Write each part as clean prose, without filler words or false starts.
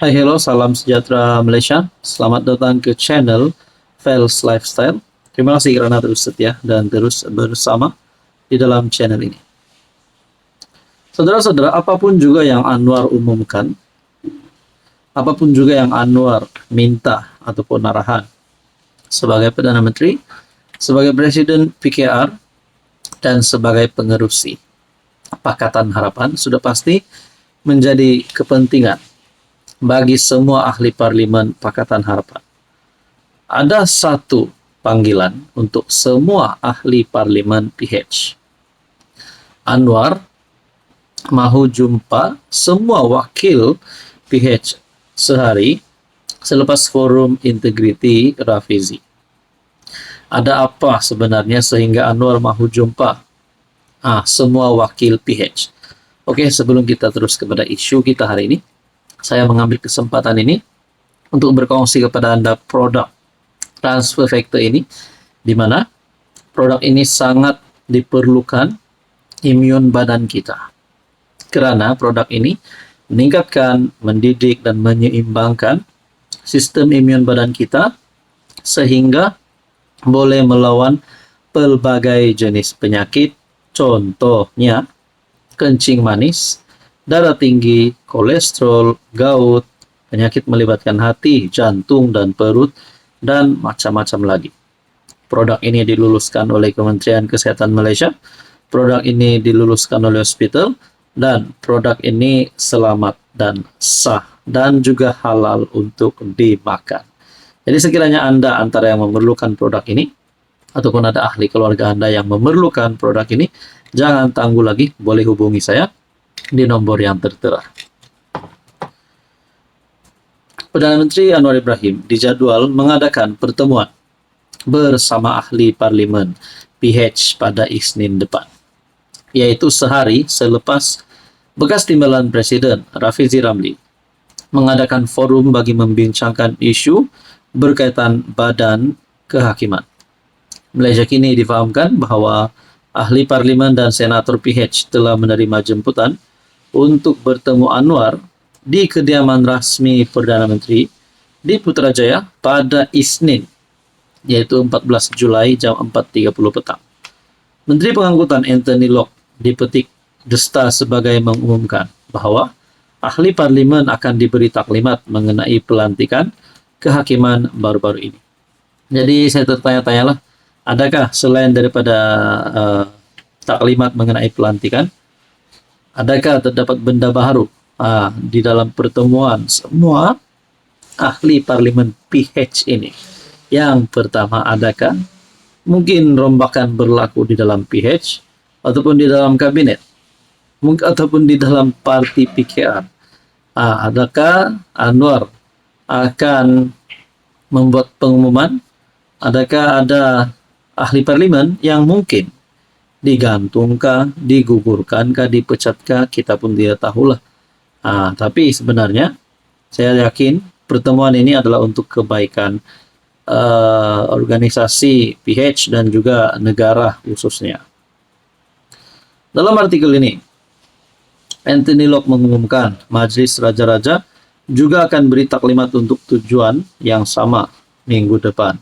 Hai, hello, salam sejahtera Malaysia. Selamat datang ke channel Fels Lifestyle. Terima kasih karena terus setia dan terus bersama di dalam channel ini. Saudara-saudara, apapun juga yang Anwar umumkan, apapun juga yang Anwar minta ataupun arahan sebagai Perdana Menteri, sebagai Presiden PKR, dan sebagai pengerusi Pakatan Harapan, sudah pasti menjadi kepentingan bagi semua ahli parlimen Pakatan Harapan. Ada satu panggilan untuk semua ahli parlimen PH. Anwar mahu jumpa semua wakil PH sehari selepas forum integriti Rafizi. Ada apa sebenarnya sehingga Anwar mahu jumpa semua wakil PH? Oke, sebelum kita terus kepada isu kita hari ini, saya mengambil kesempatan ini untuk berkongsi kepada Anda produk transfer factor ini, di mana produk ini sangat diperlukan imun badan kita. Karena produk ini meningkatkan, mendidik, dan menyeimbangkan sistem imun badan kita sehingga boleh melawan pelbagai jenis penyakit, contohnya kencing manis, darah tinggi, kolesterol, gout, penyakit melibatkan hati, jantung, dan perut, dan macam-macam lagi. Produk ini diluluskan oleh Kementerian Kesehatan Malaysia, produk ini diluluskan oleh hospital, dan produk ini selamat dan sah, dan juga halal untuk dimakan. Jadi sekiranya Anda antara yang memerlukan produk ini, ataupun ada ahli keluarga Anda yang memerlukan produk ini, jangan tunggu lagi, boleh hubungi saya di nomor yang tertera. Perdana Menteri Anwar Ibrahim dijadwal mengadakan pertemuan bersama ahli parlimen PH pada Isnin depan, yaitu sehari selepas bekas timbalan Presiden Rafizi Ramli mengadakan forum bagi membincangkan isu berkaitan badan kehakiman. Malaysia kini difahamkan bahwa ahli parlimen dan senator PH telah menerima jemputan untuk bertemu Anwar di kediaman rasmi Perdana Menteri di Putrajaya pada Isnin, yaitu 14 Julai jam 4.30 petang. Menteri Pengangkutan Anthony Locke dipetik The Star sebagai mengumumkan bahwa ahli parlimen akan diberi taklimat mengenai pelantikan kehakiman baru-baru ini. Jadi saya tertanya-tanyalah, adakah selain daripada taklimat mengenai pelantikan, adakah terdapat benda baru di dalam pertemuan semua ahli parlimen PH ini? Yang pertama, adakah mungkin rombakan berlaku di dalam PH ataupun di dalam kabinet, mungkin ataupun di dalam parti PKR? Adakah Anwar akan membuat pengumuman? Adakah ada ahli parlimen yang mungkin digantungkah, digugurkankah, dipecatkah? Kita pun tidak tahulah. Tapi sebenarnya saya yakin pertemuan ini adalah untuk kebaikan organisasi PH dan juga negara khususnya. Dalam artikel ini, Anthony Locke mengumumkan Majlis Raja-Raja juga akan beri taklimat untuk tujuan yang sama minggu depan.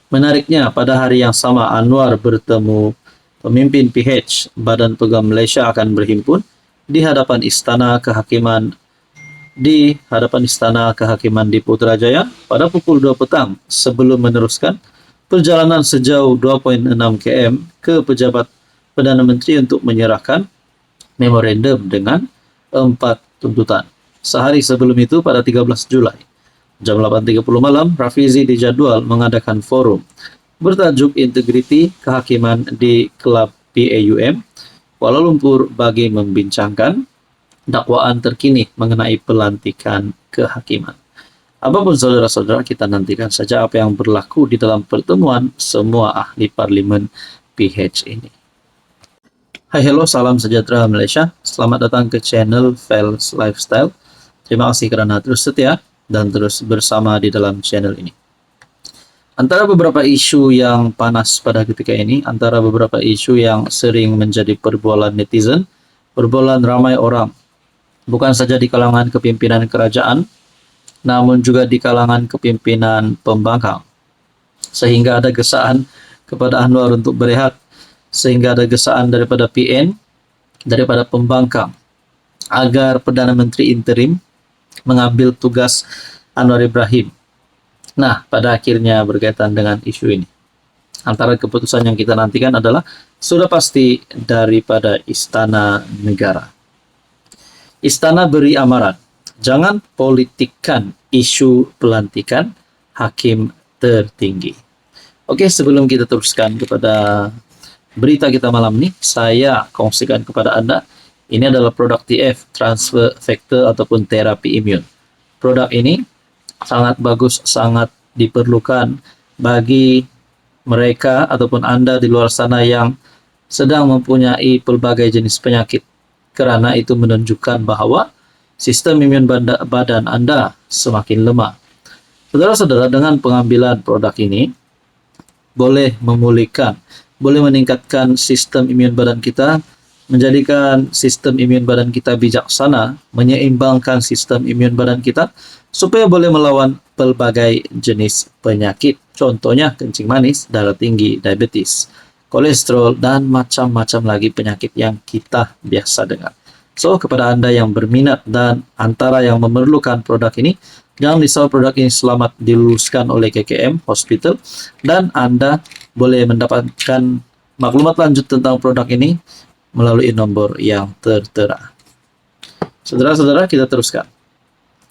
Menariknya, pada hari yang sama Anwar bertemu pemimpin PH, Badan Pegang Malaysia akan berhimpun di hadapan Istana Kehakiman di Putrajaya pada pukul 2 petang sebelum meneruskan perjalanan sejauh 2.6 km ke pejabat Perdana Menteri untuk menyerahkan memorandum dengan 4 tuntutan. Sehari sebelum itu pada 13 Julai jam 8.30 malam, Rafizi dijadwal mengadakan forum bertajuk Integriti Kehakiman di Klub PAUM Kuala Lumpur bagi membincangkan dakwaan terkini mengenai pelantikan kehakiman. Apapun saudara-saudara, kita nantikan saja apa yang berlaku di dalam pertemuan semua ahli parlimen PH ini. Hai, hello, salam sejahtera Malaysia. Selamat datang ke channel Fels Lifestyle. Terima kasih karena terus setia dan terus bersama di dalam channel ini. Antara beberapa isu yang panas pada ketika ini, antara beberapa isu yang sering menjadi perbualan netizen, perbualan ramai orang bukan saja di kalangan kepimpinan kerajaan, namun juga di kalangan kepimpinan pembangkang. Sehingga ada gesaan kepada Anwar untuk berehat, sehingga ada gesaan daripada PN, daripada pembangkang, agar Perdana Menteri interim mengambil tugas Anwar Ibrahim. Nah, pada akhirnya berkaitan dengan isu ini. Antara keputusan yang kita nantikan adalah sudah pasti daripada Istana Negara. Istana beri amaran, jangan politikkan isu pelantikan hakim tertinggi. Oke, sebelum kita teruskan kepada berita kita malam ini, saya kongsikan kepada Anda, ini adalah produk TF, Transfer Factor ataupun terapi imun. Produk ini sangat bagus, sangat diperlukan bagi mereka ataupun Anda di luar sana yang sedang mempunyai pelbagai jenis penyakit, karena itu menunjukkan bahwa sistem imun badan Anda semakin lemah. Saudara-saudara, dengan pengambilan produk ini boleh memulihkan, boleh meningkatkan sistem imun badan kita, menjadikan sistem imun badan kita bijaksana, menyeimbangkan sistem imun badan kita supaya boleh melawan pelbagai jenis penyakit. Contohnya kencing manis, darah tinggi, diabetes, kolesterol, dan macam-macam lagi penyakit yang kita biasa dengar. So, kepada Anda yang berminat dan antara yang memerlukan produk ini, jangan risau, produk ini selamat diluluskan oleh KKM Hospital dan Anda boleh mendapatkan maklumat lanjut tentang produk ini melalui nomor yang tertera. Saudara-saudara, kita teruskan.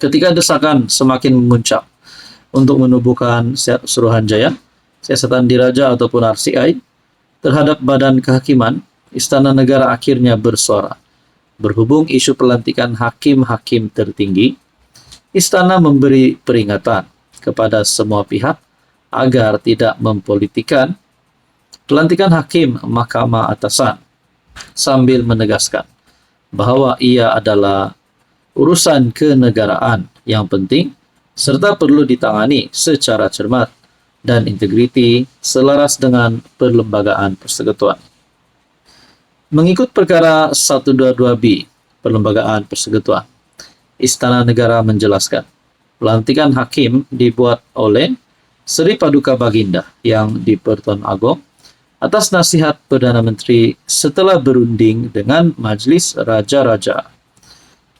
Ketika desakan semakin memuncak untuk menubuhkan Suruhanjaya, Siasatan Diraja ataupun RCI terhadap Badan Kehakiman, Istana Negara akhirnya bersuara. Berhubung isu pelantikan hakim-hakim tertinggi, Istana memberi peringatan kepada semua pihak agar tidak mempolitikan pelantikan hakim Mahkamah Atasan, sambil menegaskan bahwa ia adalah urusan kenegaraan yang penting serta perlu ditangani secara cermat dan integriti selaras dengan perlembagaan persekutuan. Mengikut perkara 122B Perlembagaan Persekutuan, Istana Negara menjelaskan, pelantikan hakim dibuat oleh Seri Paduka Baginda yang di Pertuan Agong atas nasihat Perdana Menteri setelah berunding dengan Majlis Raja-Raja.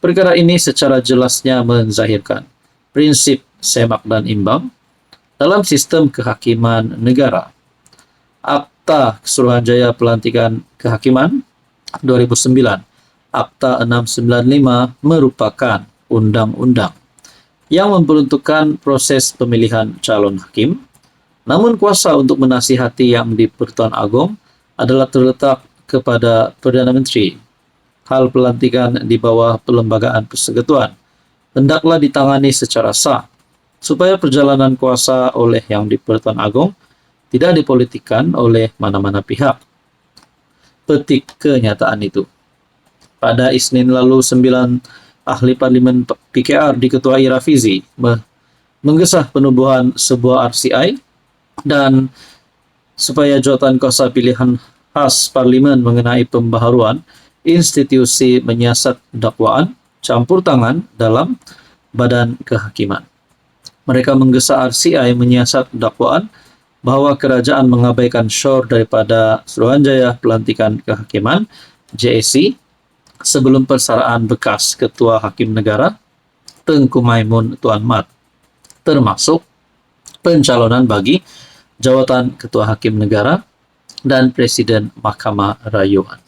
Perkara ini secara jelasnya menzahirkan prinsip semak dan imbang dalam sistem kehakiman negara. Akta Suruhanjaya Pelantikan Kehakiman 2009, Akta 695 merupakan undang-undang yang memperuntukkan proses pemilihan calon hakim, namun kuasa untuk menasihati yang di Pertuan Agong adalah terletak kepada Perdana Menteri. Hal pelantikan di bawah Perlembagaan Persekutuan hendaklah ditangani secara sah, supaya perjalanan kuasa oleh yang di Pertuan Agong tidak dipolitikkan oleh mana-mana pihak. Petik kenyataan itu. Pada Isnin lalu, 9 ahli parlimen PKR diketuai Rafizi menggesah penubuhan sebuah RCI dan supaya jawatan kuasa pilihan khas parlimen mengenai pembaharuan institusi menyiasat dakwaan campur tangan dalam badan kehakiman. Mereka menggesa RCI menyiasat dakwaan bahwa kerajaan mengabaikan syur daripada Suruhanjaya Pelantikan Kehakiman JSC sebelum persaraan bekas Ketua Hakim Negara Tengku Maimun Tuan Mat, termasuk pencalonan bagi jawatan Ketua Hakim Negara dan Presiden Mahkamah Rayuan.